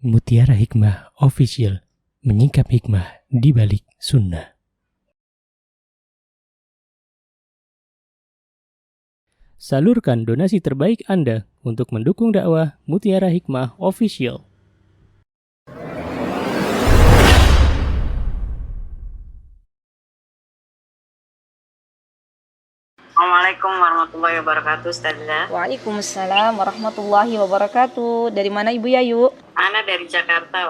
Mutiara Hikmah Official, menyingkap hikmah di balik sunnah. Salurkan donasi terbaik Anda untuk mendukung dakwah Mutiara Hikmah Official. Assalamualaikum warahmatullahi wabarakatuh, Ustazah. Waalaikumsalam warahmatullahi wabarakatuh. Dari mana Ibu Yayu? Ana dari Jakarta,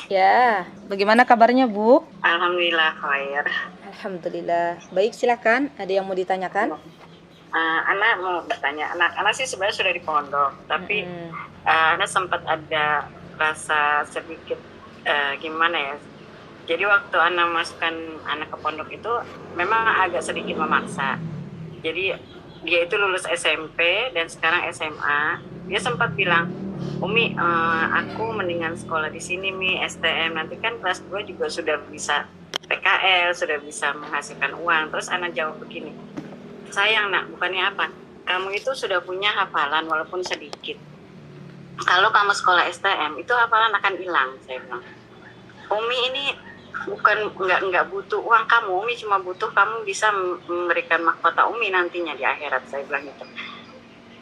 Ya, bagaimana kabarnya Bu? Alhamdulillah khair. Alhamdulillah. Baik, silakan. Ada yang mau ditanyakan? Ana mau bertanya. Anak sih sebenarnya sudah di pondok, tapi Ana sempat ada rasa sedikit gimana ya. Jadi waktu Ana masukkan anak ke pondok itu memang agak sedikit memaksa. Jadi dia itu lulus SMP dan sekarang SMA. Dia sempat bilang, Umi, aku mendingan sekolah di sini, Mi, STM. Nanti kan kelas 2 juga sudah bisa PKL, sudah bisa menghasilkan uang. Terus Ana jawab begini, sayang nak, bukannya apa? Kamu itu sudah punya hafalan walaupun sedikit. Kalau kamu sekolah STM, itu hafalan akan hilang, saya bilang. Umi ini bukan nggak butuh uang kamu, Umi cuma butuh kamu bisa memberikan mahkota Umi nantinya di akhirat, saya bilang gitu.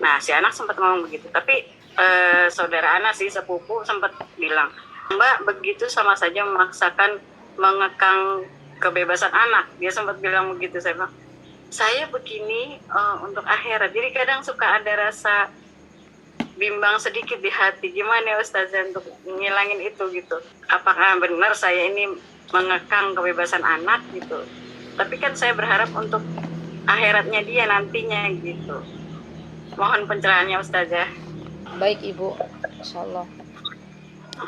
Nah, si anak sempat ngomong begitu, tapi saudara anak sih sepupu sempat bilang, Mbak, begitu sama saja memaksakan mengekang kebebasan anak. Dia sempat bilang begitu. Saya bilang, saya begini untuk akhirat. Jadi kadang suka ada rasa bimbang sedikit di hati, gimana ya Ustazah untuk ngilangin itu gitu. Apakah benar saya ini mengekang kebebasan anak gitu, tapi kan saya berharap untuk akhiratnya dia nantinya gitu. Mohon pencerahannya Ustazah. Baik Ibu, insyaallah.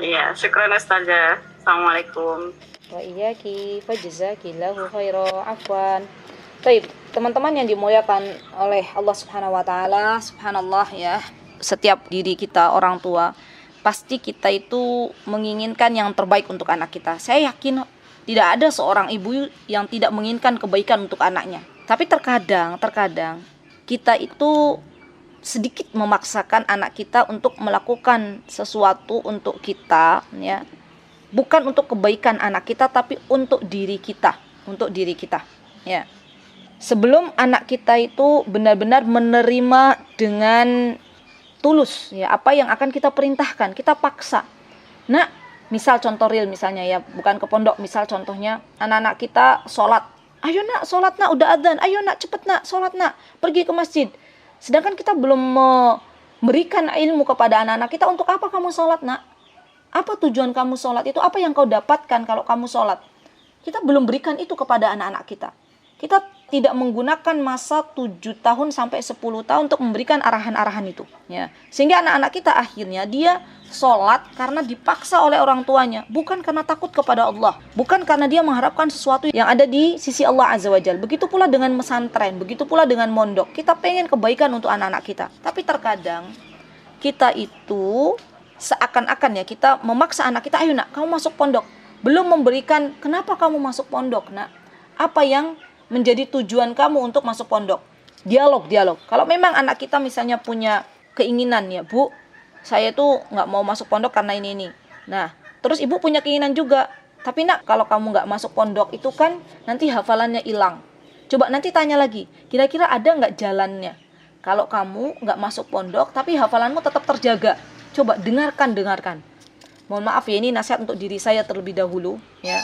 Iya, syukran Ustazah. Assalamualaikum. Wa iyyaki fajazakillahu khairan. Afwan. Baik, teman-teman yang dimuliakan oleh Allah Subhanahu wa taala, subhanallah ya. Setiap diri kita orang tua pasti kita itu menginginkan yang terbaik untuk anak kita. Saya yakin tidak ada seorang ibu yang tidak menginginkan kebaikan untuk anaknya. Tapi terkadang kita itu sedikit memaksakan anak kita untuk melakukan sesuatu untuk kita, ya. Bukan untuk kebaikan anak kita, tapi untuk diri kita, ya. Sebelum anak kita itu benar-benar menerima dengan tulus, ya, apa yang akan kita perintahkan, kita paksa. Nah, misal contoh real misalnya ya, bukan ke pondok, misal contohnya anak-anak kita sholat. Ayo nak, sholat nak, udah adzan. Ayo nak, cepet nak, sholat nak, pergi ke masjid. Sedangkan kita belum memberikan ilmu kepada anak-anak kita, untuk apa kamu sholat nak? Apa tujuan kamu sholat itu? Apa yang kau dapatkan kalau kamu sholat? Kita belum berikan itu kepada anak-anak kita. Kita tidak menggunakan masa 7 tahun sampai 10 tahun untuk memberikan arahan-arahan itu, ya. Sehingga anak-anak kita akhirnya dia sholat karena dipaksa oleh orang tuanya, bukan karena takut kepada Allah, bukan karena dia mengharapkan sesuatu yang ada di sisi Allah Azza wa Jalla. Begitu pula dengan pesantren, begitu pula dengan mondok. Kita pengen kebaikan untuk anak-anak kita, tapi terkadang kita itu seakan-akan ya, kita memaksa anak kita, ayo nak, kamu masuk pondok. Belum memberikan, kenapa kamu masuk pondok nak? Apa yang menjadi tujuan kamu untuk masuk pondok? Dialog. Kalau memang anak kita misalnya punya keinginan, ya Bu, saya tuh nggak mau masuk pondok karena ini. Nah, terus ibu punya keinginan juga, tapi nak, kalau kamu nggak masuk pondok itu kan nanti hafalannya hilang. Coba nanti tanya lagi, kira-kira ada nggak jalannya kalau kamu nggak masuk pondok tapi hafalanmu tetap terjaga? Coba dengarkan. Mohon maaf ya, ini nasihat untuk diri saya terlebih dahulu, ya.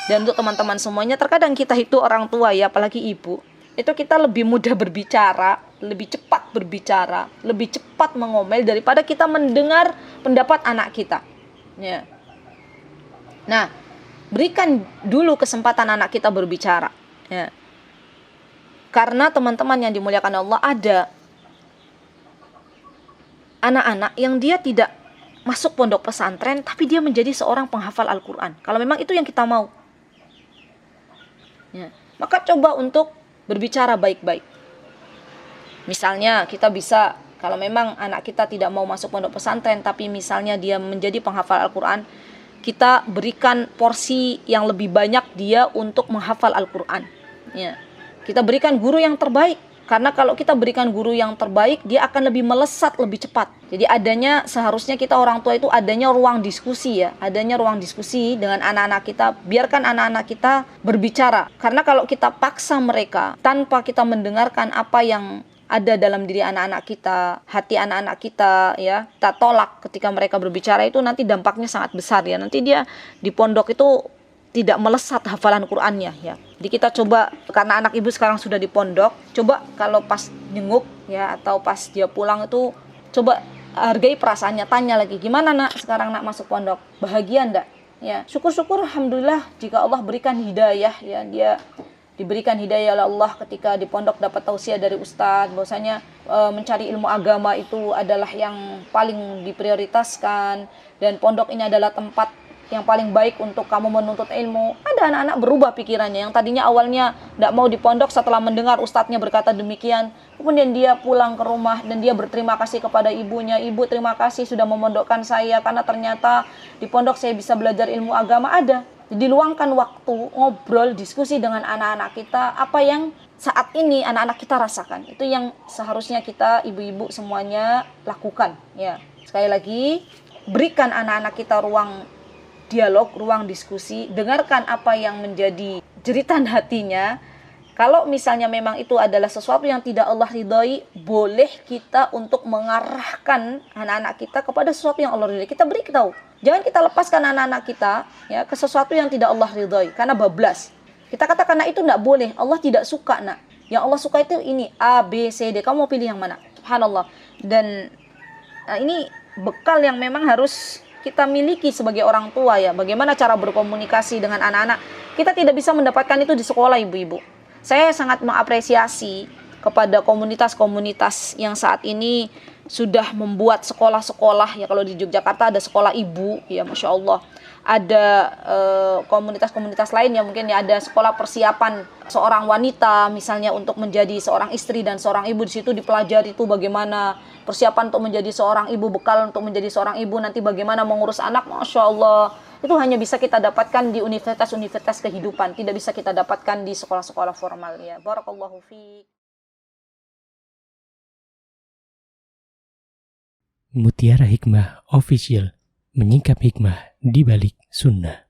Dan untuk teman-teman semuanya, terkadang kita itu orang tua ya, apalagi ibu, itu kita lebih mudah berbicara, lebih cepat berbicara, lebih cepat mengomel daripada kita mendengar pendapat anak kita, ya. Nah, berikan dulu kesempatan anak kita berbicara, ya. Karena teman-teman yang dimuliakan Allah, ada anak-anak yang dia tidak masuk pondok pesantren, tapi dia menjadi seorang penghafal Al-Quran. Kalau memang itu yang kita mau, ya, maka coba untuk berbicara baik-baik. Misalnya kita bisa, kalau memang anak kita tidak mau masuk pondok pesantren, tapi misalnya dia menjadi penghafal Al-Quran, kita berikan porsi yang lebih banyak dia untuk menghafal Al-Quran, ya. Kita berikan guru yang terbaik. Karena kalau kita berikan guru yang terbaik, dia akan lebih melesat lebih cepat. Jadi seharusnya kita orang tua itu adanya ruang diskusi ya. Adanya ruang diskusi dengan anak-anak kita. Biarkan anak-anak kita berbicara. Karena kalau kita paksa mereka tanpa kita mendengarkan apa yang ada dalam diri anak-anak kita, hati anak-anak kita ya, kita tolak ketika mereka berbicara, itu nanti dampaknya sangat besar ya. Nanti dia di pondok itu tidak melesat hafalan Qur'annya ya. Jadi kita coba, karena anak ibu sekarang sudah di pondok, coba kalau pas jenguk ya atau pas dia pulang itu coba hargai perasaannya, tanya lagi, gimana nak sekarang nak masuk pondok, bahagia enggak? Ya, syukur-syukur alhamdulillah jika Allah berikan hidayah ya, dia diberikan hidayah oleh Allah ketika di pondok dapat tausiah dari ustadz bahwasanya mencari ilmu agama itu adalah yang paling diprioritaskan dan pondok ini adalah tempat yang paling baik untuk kamu menuntut ilmu. Ada anak-anak berubah pikirannya yang tadinya awalnya tidak mau di pondok setelah mendengar ustadznya berkata demikian, kemudian dia pulang ke rumah dan dia berterima kasih kepada ibunya, ibu terima kasih sudah memondokkan saya karena ternyata di pondok saya bisa belajar ilmu agama. Ada, jadi luangkan waktu ngobrol diskusi dengan anak-anak kita, apa yang saat ini anak-anak kita rasakan, itu yang seharusnya kita ibu-ibu semuanya lakukan ya. Sekali lagi, berikan anak-anak kita ruang dialog, ruang diskusi, dengarkan apa yang menjadi jeritan hatinya. Kalau misalnya memang itu adalah sesuatu yang tidak Allah ridhoi, boleh kita untuk mengarahkan anak-anak kita kepada sesuatu yang Allah ridhoi. Kita beri tahu. Jangan kita lepaskan anak-anak kita ya ke sesuatu yang tidak Allah ridhoi karena bablas. Kita katakan nah itu tidak boleh, Allah tidak suka nak. Yang Allah suka itu ini A, B, C, D. Kamu mau pilih yang mana? Subhanallah. Dan ini bekal yang memang harus kita miliki sebagai orang tua ya. Bagaimana cara berkomunikasi dengan anak-anak. Kita tidak bisa mendapatkan itu di sekolah ibu-ibu. Saya sangat mengapresiasi kepada komunitas-komunitas yang saat ini sudah membuat sekolah-sekolah ya. Kalau di Yogyakarta ada sekolah ibu ya, Masya Allah. Ada komunitas-komunitas lain ya, mungkin ya ada sekolah persiapan seorang wanita misalnya untuk menjadi seorang istri dan seorang ibu. Di situ dipelajari itu bagaimana persiapan untuk menjadi seorang ibu, bekal untuk menjadi seorang ibu, nanti bagaimana mengurus anak. Masya Allah, itu hanya bisa kita dapatkan di universitas-universitas kehidupan, tidak bisa kita dapatkan di sekolah-sekolah formal ya. Barakallahu fiik. Mutiara Hikmah Official, menyingkap hikmah di balik sunnah.